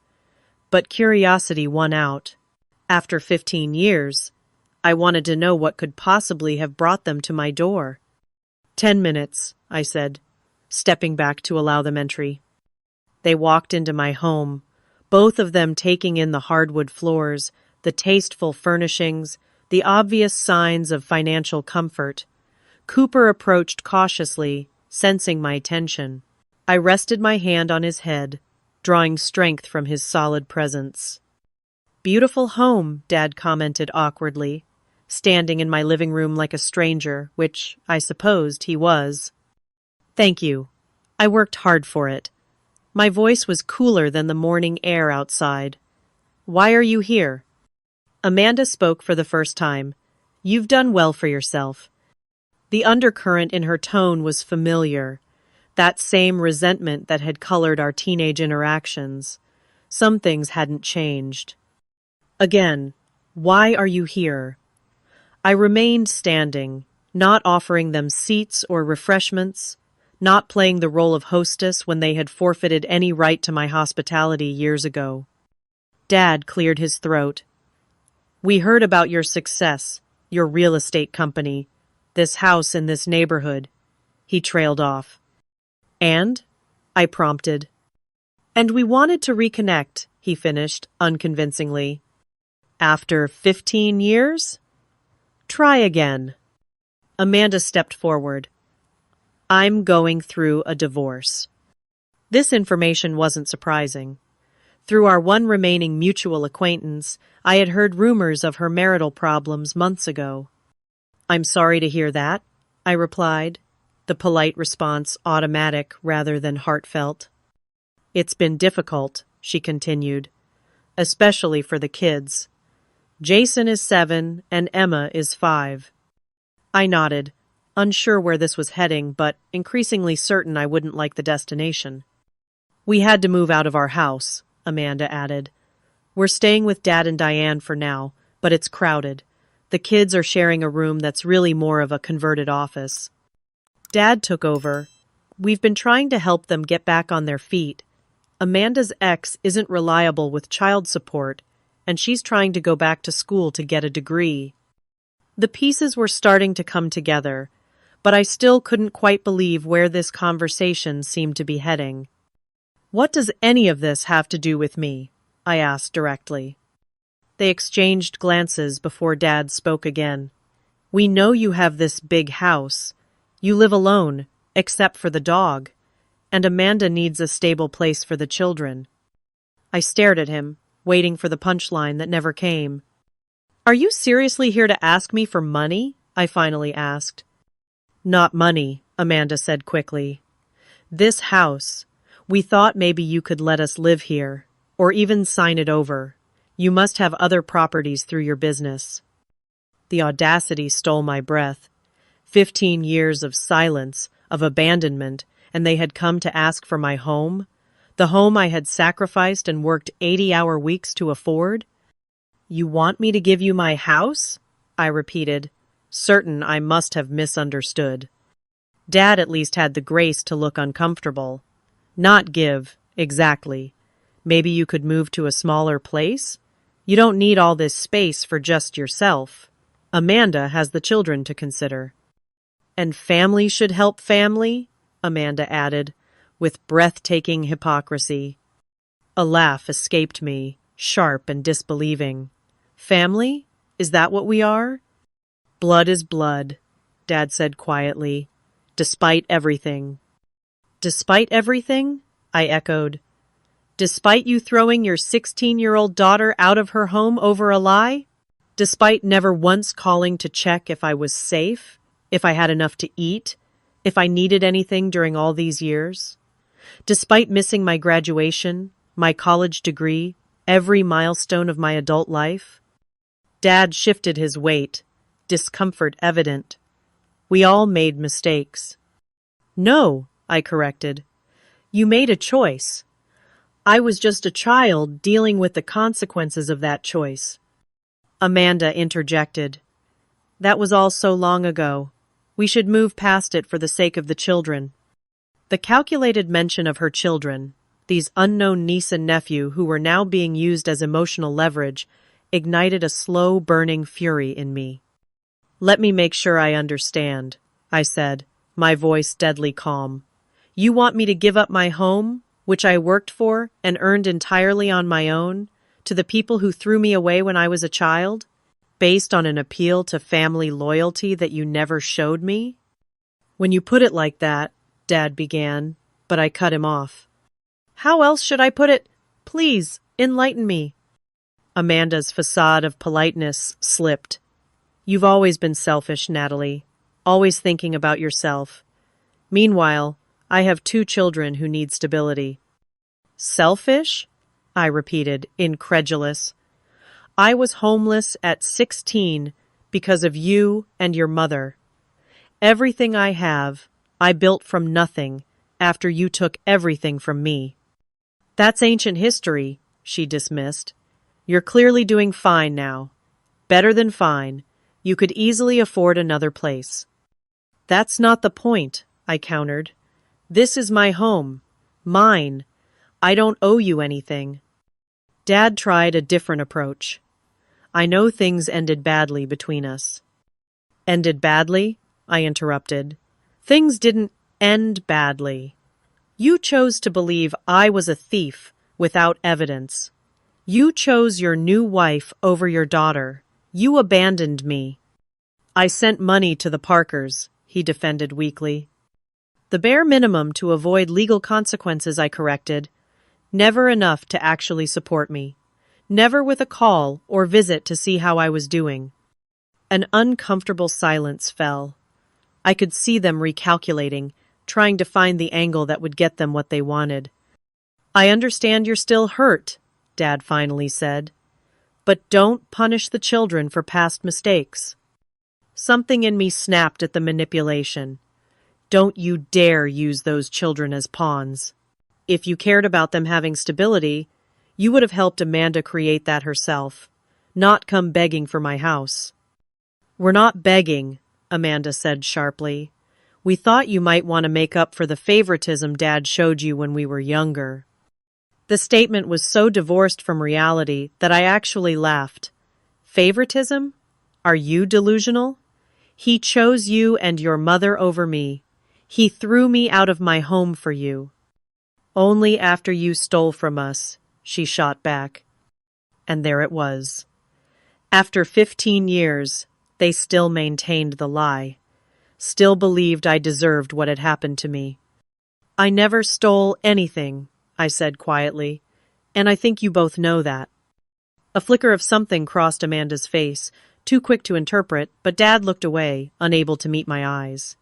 But curiosity won out. After 15 years, I wanted to know what could possibly have brought them to my door. 10 minutes, I said, stepping back to allow them entry. They walked into my home, both of them taking in the hardwood floors, the tasteful furnishings, the obvious signs of financial comfort. Cooper approached cautiously, sensing my tension. I rested my hand on his head, drawing strength from his solid presence. "Beautiful home," Dad commented awkwardly, standing in my living room like a stranger, which I supposed he was. "Thank you. I worked hard for it." My voice was cooler than the morning air outside. "Why are you here?" Amanda spoke for the first time. "You've done well for yourself." The undercurrent in her tone was familiar, that same resentment that had colored our teenage interactions. Some things hadn't changed. Again, "Why are you here?" I remained standing, not offering them seats or refreshments, not playing the role of hostess when they had forfeited any right to my hospitality years ago. Dad cleared his throat. "We heard about your success, your real estate company, this house in this neighborhood." He trailed off. "And?" I prompted. "And we wanted to reconnect," he finished, unconvincingly. "After 15 years? Try again." Amanda stepped forward. "I'm going through a divorce." This information wasn't surprising. Through our one remaining mutual acquaintance, I had heard rumors of her marital problems months ago. "I'm sorry to hear that," I replied, the polite response automatic rather than heartfelt. "It's been difficult," she continued, "especially for the kids. Jason is 7 and Emma is 5. I nodded, unsure where this was heading, but increasingly certain I wouldn't like the destination. "We had to move out of our house," Amanda added. "We're staying with Dad and Diane for now, but it's crowded. The kids are sharing a room that's really more of a converted office. Dad took over. We've been trying to help them get back on their feet. Amanda's ex isn't reliable with child support, and she's trying to go back to school to get a degree." The pieces were starting to come together, but I still couldn't quite believe where this conversation seemed to be heading. "What does any of this have to do with me?" I asked directly. They exchanged glances before Dad spoke again. "We know you have this big house. You live alone, except for the dog, and Amanda needs a stable place for the children." I stared at him, waiting for the punchline that never came. "Are you seriously here to ask me for money?" I finally asked. "Not money," Amanda said quickly. "This house. We thought maybe you could let us live here, or even sign it over. You must have other properties through your business." The audacity stole my breath. 15 years of silence, of abandonment, and they had come to ask for my home? The home I had sacrificed and worked 80-hour weeks to afford? "You want me to give you my house?" I repeated, certain I must have misunderstood. Dad at least had the grace to look uncomfortable. "Not give, exactly. Maybe you could move to a smaller place? You don't need all this space for just yourself. Amanda has the children to consider." "And family should help family," Amanda added, with breathtaking hypocrisy. A laugh escaped me, sharp and disbelieving. "Family? Is that what we are?" "Blood is blood," Dad said quietly, "despite everything." "Despite everything?" I echoed. "Despite you throwing your 16-year-old daughter out of her home over a lie? Despite never once calling to check if I was safe, if I had enough to eat, if I needed anything during all these years? Despite missing my graduation, my college degree, every milestone of my adult life?" Dad shifted his weight, discomfort evident. "We all made mistakes." "No," I corrected. "You made a choice. I was just a child dealing with the consequences of that choice." Amanda interjected. "That was all so long ago. We should move past it for the sake of the children." The calculated mention of her children, these unknown niece and nephew who were now being used as emotional leverage, ignited a slow burning fury in me. "Let me make sure I understand," I said, my voice deadly calm. "You want me to give up my home, which I worked for and earned entirely on my own, to the people who threw me away when I was a child, based on an appeal to family loyalty that you never showed me?" When you put it like that, Dad began, but I cut him off. How else should I put it? Please, enlighten me. Amanda's facade of politeness slipped. You've always been selfish, Natalie, always thinking about yourself. Meanwhile, I have 2 children who need stability. Selfish? I repeated, incredulous. I was homeless at 16 because of you and your mother. Everything I have, I built from nothing after you took everything from me. That's ancient history, she dismissed. You're clearly doing fine now. Better than fine. You could easily afford another place. That's not the point, I countered. This is my home. Mine. I don't owe you anything. Dad tried a different approach. I know things ended badly between us. Ended badly? I interrupted. Things didn't end badly. You chose to believe I was a thief without evidence. You chose your new wife over your daughter. You abandoned me. I sent money to the Parkers, he defended weakly. The bare minimum to avoid legal consequences, I corrected. Never enough to actually support me. Never with a call or visit to see how I was doing. An uncomfortable silence fell. I could see them recalculating, trying to find the angle that would get them what they wanted. I understand you're still hurt, Dad finally said. But don't punish the children for past mistakes. Something in me snapped at the manipulation. Don't you dare use those children as pawns. If you cared about them having stability, you would have helped Amanda create that herself, not come begging for my house. We're not begging, Amanda said sharply. We thought you might want to make up for the favoritism Dad showed you when we were younger. The statement was so divorced from reality that I actually laughed. Favoritism? Are you delusional? He chose you and your mother over me. He threw me out of my home for you. Only after you stole from us, she shot back. And there it was. After 15 years, they still maintained the lie. Still believed I deserved what had happened to me. I never stole anything, I said quietly, and I think you both know that. A flicker of something crossed Amanda's face, too quick to interpret, but Dad looked away, unable to meet my eyes.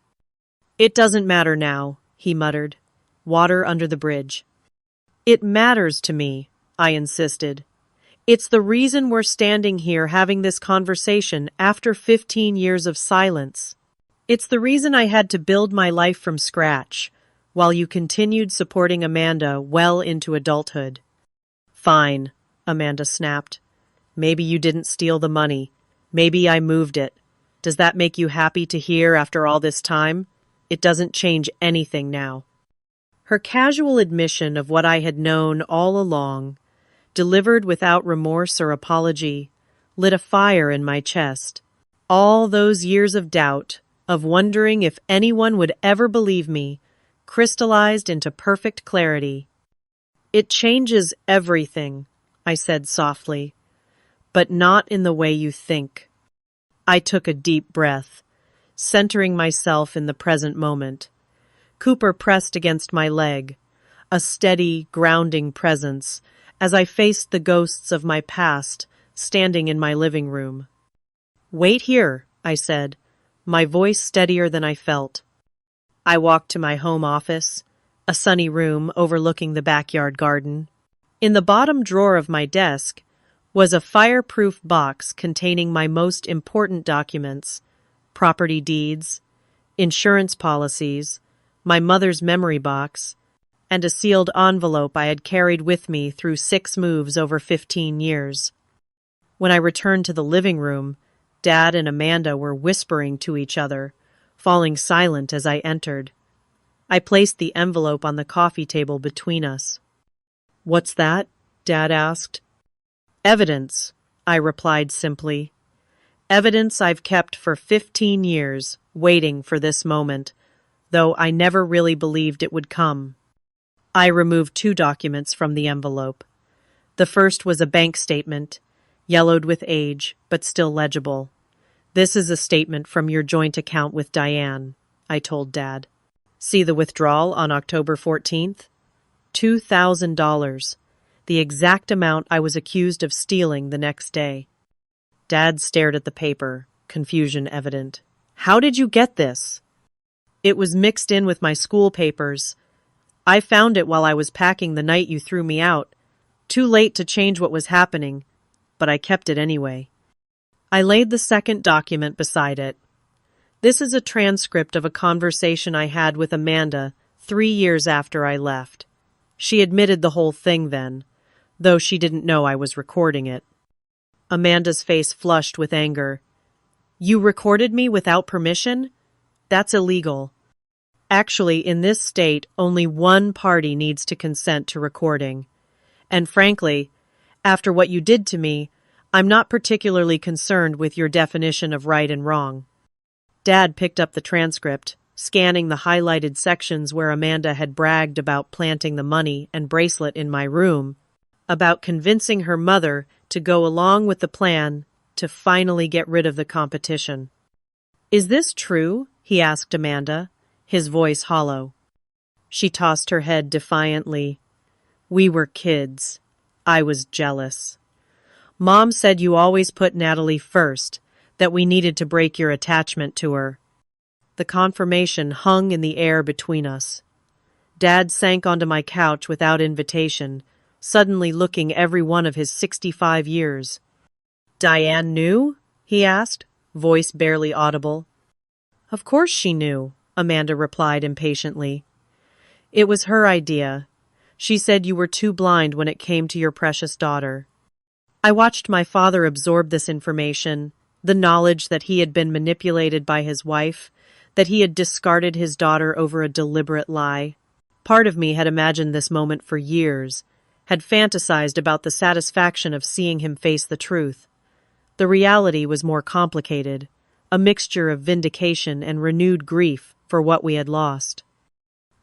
It doesn't matter now, he muttered. Water under the bridge. It matters to me, I insisted. It's the reason we're standing here having this conversation after 15 years of silence. It's the reason I had to build my life from scratch, while you continued supporting Amanda well into adulthood. Fine, Amanda snapped. Maybe you didn't steal the money. Maybe I moved it. Does that make you happy to hear after all this time? It doesn't change anything now. Her casual admission of what I had known all along, delivered without remorse or apology, lit a fire in my chest. All those years of doubt, of wondering if anyone would ever believe me, crystallized into perfect clarity. It changes everything, I said softly, but not in the way you think. I took a deep breath, centering myself in the present moment. Cooper pressed against my leg, a steady, grounding presence, as I faced the ghosts of my past standing in my living room. Wait here, I said, my voice steadier than I felt. I walked to my home office, a sunny room overlooking the backyard garden. In the bottom drawer of my desk was a fireproof box containing my most important documents, property deeds, insurance policies, my mother's memory box, and a sealed envelope I had carried with me through 6 moves over 15 years. When I returned to the living room, Dad and Amanda were whispering to each other, falling silent as I entered. I placed the envelope on the coffee table between us. What's that? Dad asked. Evidence, I replied simply. Evidence I've kept for 15 years, waiting for this moment, though I never really believed it would come. I removed 2 documents from the envelope. The first was a bank statement, yellowed with age, but still legible. This is a statement from your joint account with Diane. I told Dad. See the withdrawal on October 14th? $2,000, the exact amount I was accused of stealing the next day. Dad stared at the paper, confusion evident. How did you get this? It was mixed in with my school papers. I found it while I was packing the night you threw me out. Too late to change what was happening, but I kept it anyway. I laid the second document beside it. This is a transcript of a conversation I had with Amanda 3 years after I left. She admitted the whole thing then, though she didn't know I was recording it. Amanda's face flushed with anger. You recorded me without permission? That's illegal. Actually, in this state, only one party needs to consent to recording. And frankly, after what you did to me, I'm not particularly concerned with your definition of right and wrong. Dad picked up the transcript, scanning the highlighted sections where Amanda had bragged about planting the money and bracelet in my room, about convincing her mother to go along with the plan to finally get rid of the competition. Is this true? He asked Amanda, his voice hollow. She tossed her head defiantly. We were kids. I was jealous. Mom said you always put Natalie first, that we needed to break your attachment to her. The confirmation hung in the air between us. Dad sank onto my couch without invitation, suddenly looking every one of his 65 years. Diane knew? He asked, voice barely audible. Of course she knew, Amanda replied impatiently. It was her idea. She said you were too blind when it came to your precious daughter. I watched my father absorb this information, the knowledge that he had been manipulated by his wife, that he had discarded his daughter over a deliberate lie. Part of me had imagined this moment for years, had fantasized about the satisfaction of seeing him face the truth. The reality was more complicated, a mixture of vindication and renewed grief for what we had lost.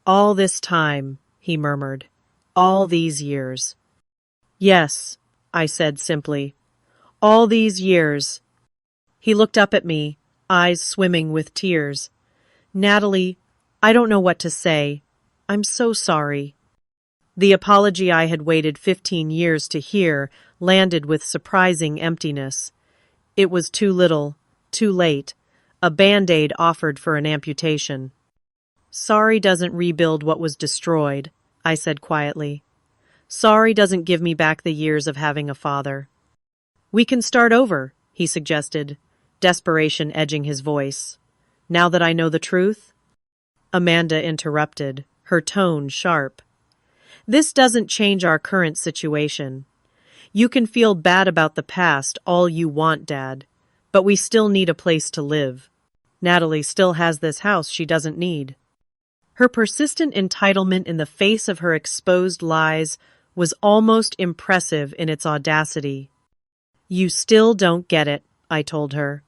All this time, he murmured. All these years. Yes, I said simply. All these years. He looked up at me, eyes swimming with tears. Natalie, I don't know what to say. I'm so sorry. The apology I had waited 15 years to hear landed with surprising emptiness. It was too little, too late, a Band-Aid offered for an amputation. Sorry doesn't rebuild what was destroyed, I said quietly. Sorry doesn't give me back the years of having a father. We can start over, he suggested, desperation edging his voice. Now that I know the truth? Amanda interrupted, her tone sharp. This doesn't change our current situation. You can feel bad about the past all you want, Dad, but we still need a place to live. Natalie still has this house she doesn't need. Her persistent entitlement in the face of her exposed lies was almost impressive in its audacity. You still don't get it, I told her.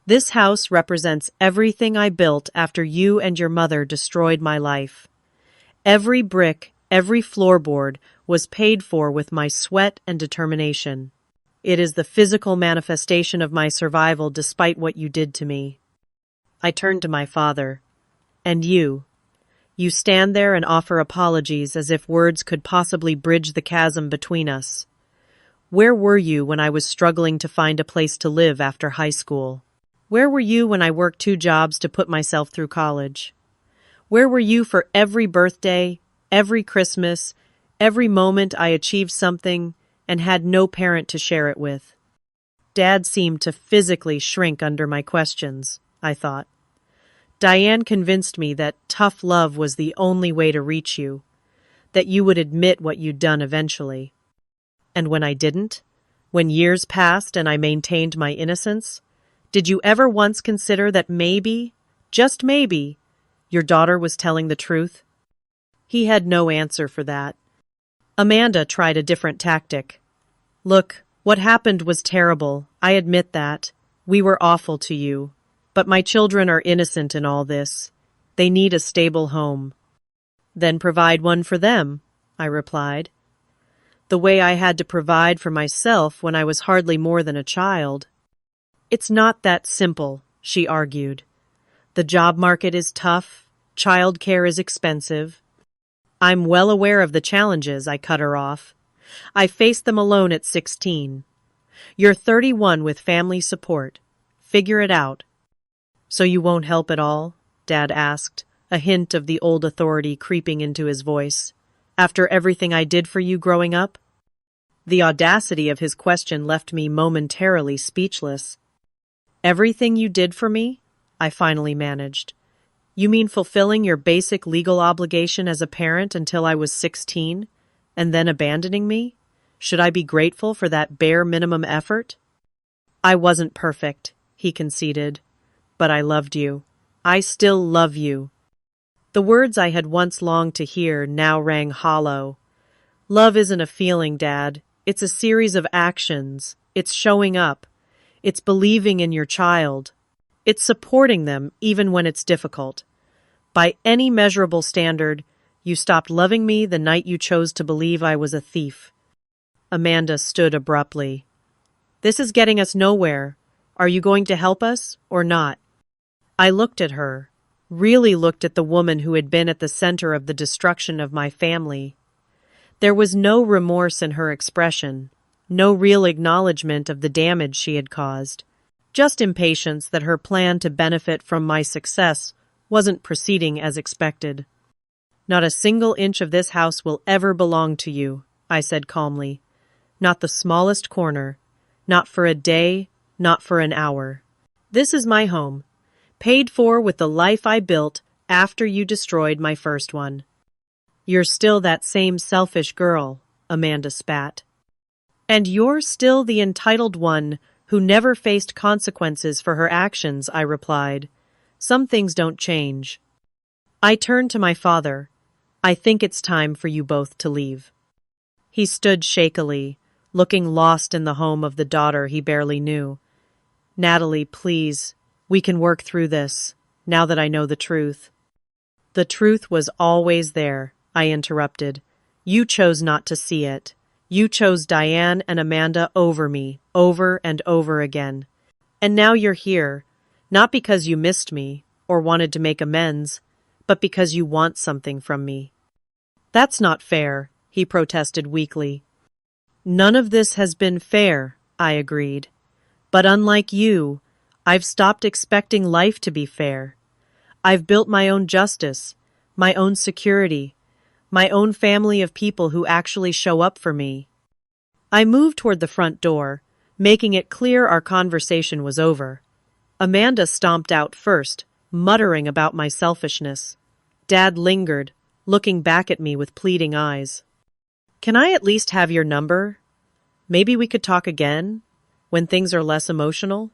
This house represents everything I built after you and your mother destroyed my life. Every brick, every floorboard was paid for with my sweat and determination. It is the physical manifestation of my survival despite what you did to me. I turned to my father. And you? You stand there and offer apologies as if words could possibly bridge the chasm between us. Where were you when I was struggling to find a place to live after high school? Where were you when I worked 2 jobs to put myself through college? Where were you for every birthday, every Christmas, every moment I achieved something and had no parent to share it with? Dad seemed to physically shrink under my questions, I thought. Diane convinced me that tough love was the only way to reach you, that you would admit what you'd done eventually. And when I didn't, when years passed and I maintained my innocence, did you ever once consider that maybe, just maybe, your daughter was telling the truth? He had no answer for that. Amanda tried a different tactic. Look, what happened was terrible. I admit that. We were awful to you. But my children are innocent in all this. They need a stable home. Then provide one for them, I replied. The way I had to provide for myself when I was hardly more than a child. It's not that simple, she argued. The job market is tough. Childcare is expensive. I'm well aware of the challenges, I cut her off. I faced them alone at 16. You're 31 with family support. Figure it out. So you won't help at all? Dad asked, a hint of the old authority creeping into his voice. After everything I did for you growing up? The audacity of his question left me momentarily speechless. Everything you did for me? I finally managed. You mean fulfilling your basic legal obligation as a parent until I was 16, and then abandoning me? Should I be grateful for that bare minimum effort? I wasn't perfect, he conceded, but I loved you. I still love you. The words I had once longed to hear now rang hollow. Love isn't a feeling, Dad. It's a series of actions. It's showing up. It's believing in your child. It's supporting them even when it's difficult. By any measurable standard, you stopped loving me the night you chose to believe I was a thief. Amanda stood abruptly. This is getting us nowhere. Are you going to help us or not? I looked at her, really looked at the woman who had been at the center of the destruction of my family. There was no remorse in her expression, no real acknowledgement of the damage she had caused, just impatience that her plan to benefit from my success wasn't proceeding as expected. Not a single inch of this house will ever belong to you, I said calmly. Not the smallest corner, not for a day, not for an hour. This is my home, paid for with the life I built after you destroyed my first one. You're still that same selfish girl, Amanda spat. And you're still the entitled one who never faced consequences for her actions, I replied. Some things don't change. I turned to my father. I think it's time for you both to leave. He stood shakily, looking lost in the home of the daughter he barely knew. Natalie, please, we can work through this, now that I know the truth. The truth was always there, I interrupted. You chose not to see it. You chose Diane and Amanda over me, over and over again. And now you're here, not because you missed me or wanted to make amends, but because you want something from me. That's not fair, he protested weakly. None of this has been fair, I agreed. But unlike you, I've stopped expecting life to be fair. I've built my own justice, my own security, my own family of people who actually show up for me. I moved toward the front door, making it clear our conversation was over. Amanda stomped out first, muttering about my selfishness. Dad lingered, looking back at me with pleading eyes. Can I at least have your number? Maybe we could talk again, when things are less emotional?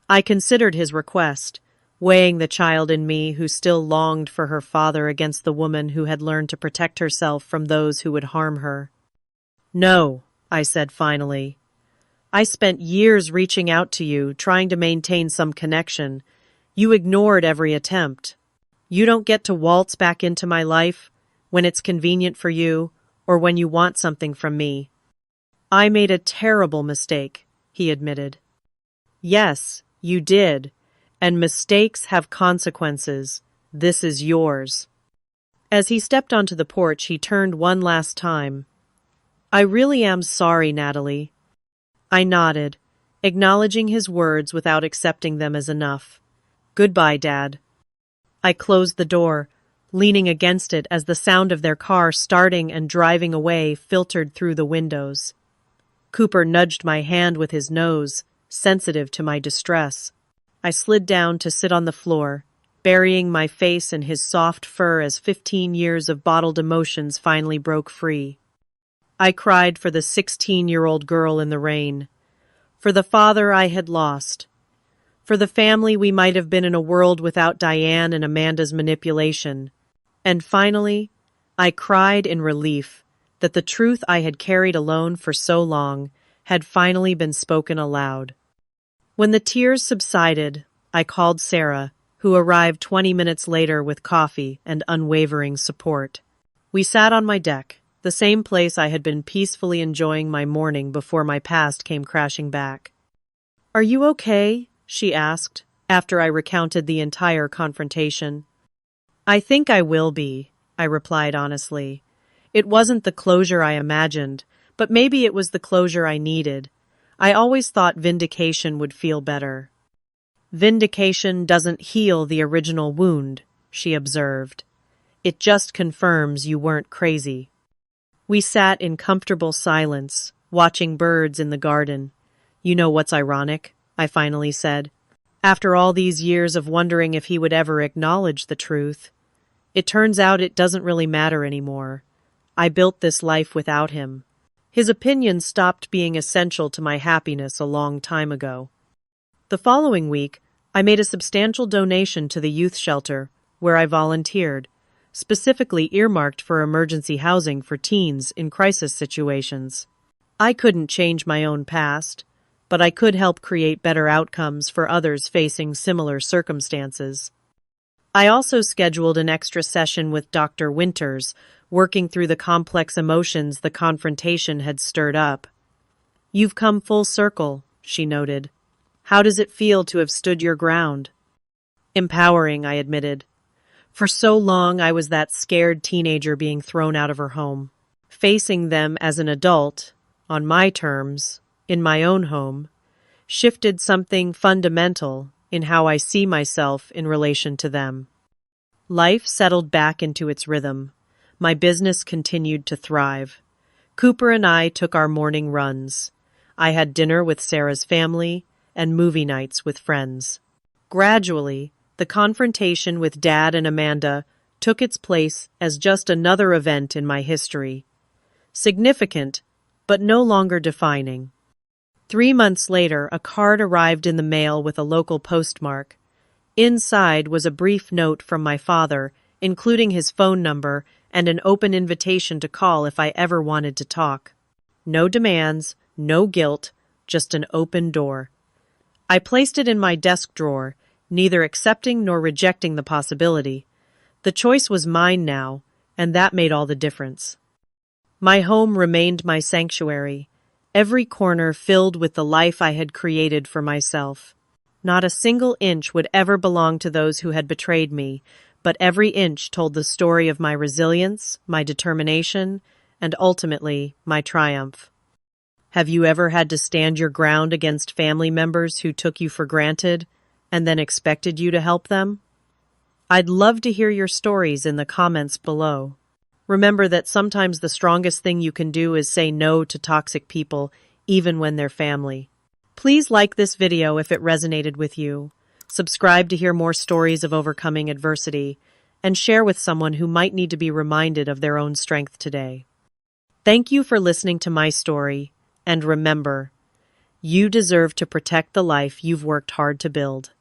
I considered his request, weighing the child in me who still longed for her father against the woman who had learned to protect herself from those who would harm her. No, I said finally. I spent years reaching out to you, trying to maintain some connection. You ignored every attempt. You don't get to waltz back into my life when it's convenient for you or when you want something from me. I made a terrible mistake, he admitted. Yes, you did, and mistakes have consequences. This is yours. As he stepped onto the porch, he turned one last time. I really am sorry, Natalie. I nodded, acknowledging his words without accepting them as enough. Goodbye, Dad. I closed the door, leaning against it as the sound of their car starting and driving away filtered through the windows. Cooper nudged my hand with his nose, sensitive to my distress. I slid down to sit on the floor, burying my face in his soft fur as 15 years of bottled emotions finally broke free. I cried for the 16-year-old girl in the rain, for the father I had lost, for the family we might have been in a world without Diane and Amanda's manipulation. And finally, I cried in relief that the truth I had carried alone for so long had finally been spoken aloud. When the tears subsided, I called Sarah, who arrived 20 minutes later with coffee and unwavering support. We sat on my deck, the same place I had been peacefully enjoying my morning before my past came crashing back. Are you okay? She asked, after I recounted the entire confrontation. I think I will be, I replied honestly. It wasn't the closure I imagined, but maybe it was the closure I needed. I always thought vindication would feel better. Vindication doesn't heal the original wound, she observed. It just confirms you weren't crazy. We sat in comfortable silence, watching birds in the garden. You know what's ironic? I finally said. After all these years of wondering if he would ever acknowledge the truth, it turns out it doesn't really matter anymore. I built this life without him. His opinion stopped being essential to my happiness a long time ago. The following week, I made a substantial donation to the youth shelter, where I volunteered, specifically earmarked for emergency housing for teens in crisis situations. I couldn't change my own past, but I could help create better outcomes for others facing similar circumstances. I also scheduled an extra session with Dr. Winters, working through the complex emotions the confrontation had stirred up. You've come full circle, she noted. How does it feel to have stood your ground? Empowering, I admitted. For so long, I was that scared teenager being thrown out of her home. Facing them as an adult, on my terms, in my own home, shifted something fundamental in how I see myself in relation to them. Life settled back into its rhythm. My business continued to thrive. Cooper and I took our morning runs. I had dinner with Sarah's family and movie nights with friends. Gradually, the confrontation with Dad and Amanda took its place as just another event in my history. Significant, but no longer defining. 3 months later, a card arrived in the mail with a local postmark. Inside was a brief note from my father, including his phone number and an open invitation to call if I ever wanted to talk. No demands, no guilt, just an open door. I placed it in my desk drawer, neither accepting nor rejecting the possibility. The choice was mine now, and that made all the difference. My home remained my sanctuary, every corner filled with the life I had created for myself. Not a single inch would ever belong to those who had betrayed me, but every inch told the story of my resilience, my determination, and ultimately, my triumph. Have you ever had to stand your ground against family members who took you for granted and then expected you to help them? I'd love to hear your stories in the comments below. Remember that sometimes the strongest thing you can do is say no to toxic people, even when they're family. Please like this video if it resonated with you, subscribe to hear more stories of overcoming adversity, and share with someone who might need to be reminded of their own strength today. Thank you for listening to my story, and remember, you deserve to protect the life you've worked hard to build.